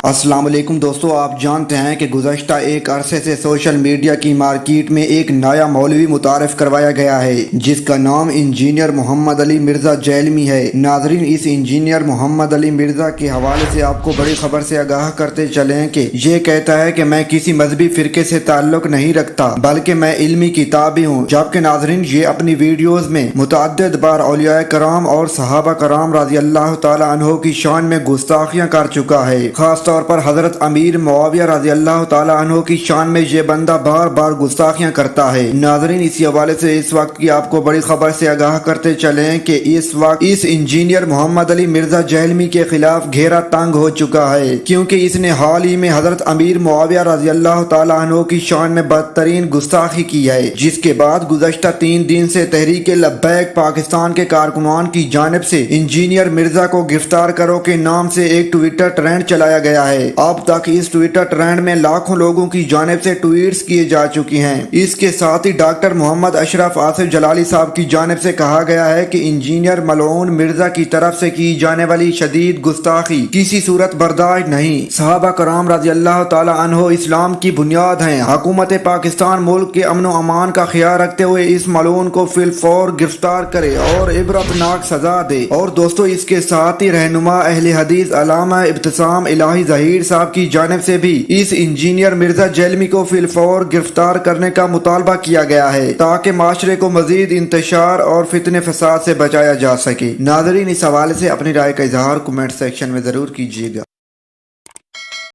अस्सलाम वालेकुम दोस्तों, आप जानते हैं कि गुज़श्ता एक अरसे से सोशल मीडिया की मार्केट में एक नया मौलवी मुतारफ़ करवाया गया है जिसका नाम इंजीनियर मोहम्मद अली मिर्ज़ा जैलमी है। नाज़रीन, इस इंजीनियर मोहम्मद अली मिर्ज़ा के हवाले से आपको बड़ी खबर से आगाह करते चलें कि ये कहता है कि मैं किसी मजहबी फ़िरके से ताल्लुक़ नहीं रखता बल्कि मैं इल्मी किताबी हूँ। जबकि नाज़रीन, ये अपनी वीडियोज़ में मुतअद्दिद बार औलियाए कराम और सहाबा कराम रज़ी अल्लाह तआला अन्हो की शान में गुस्ताखियाँ कर चुका है। खास तौर पर हजरत अमीर मुआविया रज़ी अल्लाह तआला अन्हो की शान में ये बंदा बार बार गुस्ताखियां करता है। नाज़रीन, इसी हवाले से इस वक्त की आपको बड़ी खबर से आगाह करते चलें कि इस वक्त इस इंजीनियर मोहम्मद अली मिर्जा जैलमी के खिलाफ घेरा तंग हो चुका है, क्योंकि इसने हाल ही में हजरत अमीर मुआविया रज़ी अल्लाह तआला अन्हो की शान में बदतरीन गुस्ताखी की है, जिसके बाद गुज़श्ता 3 दिन से तहरीक लब्बैक पाकिस्तान के कारकुनान की जानिब से इंजीनियर मिर्जा को गिरफ्तार करो के नाम से एक ट्विटर ट्रेंड चलाया गया है। अब तक इस ट्विटर ट्रेंड में लाखों लोगों की जानिब से ट्वीट्स किए जा चुकी हैं। इसके साथ ही डॉक्टर मोहम्मद अशरफ आसिफ जलाली साहब की जानिब से कहा गया है कि इंजीनियर मलऊन मिर्जा की तरफ से की जाने वाली शदीद गुस्ताखी किसी सूरत बर्दाश्त नहीं। सहाबा कराम रज़ी अल्लाह तआला अन्हो इस्लाम की बुनियाद हैं। हुकूमत पाकिस्तान मुल्क के अमन व अमान का ख्याल रखते हुए इस मलऊन को फिलफौर गिरफ्तार करे और इबरतनाक सजा दे। और दोस्तों, इसके साथ ही रहनुमा अहले हदीस अल्लामा इब्तिसाम इलाही ज़हीर साहब की जानिब से भी इस इंजीनियर मिर्जा जैलमी को फिलफौर गिरफ्तार करने का मुतालबा किया गया है, ताकि माशरे को मजीद इंतशार और फितने फसाद से बचाया जा सके। नाज़रीन, इस हवाले से अपनी राय का इजहार कमेंट सेक्शन में जरूर कीजिएगा।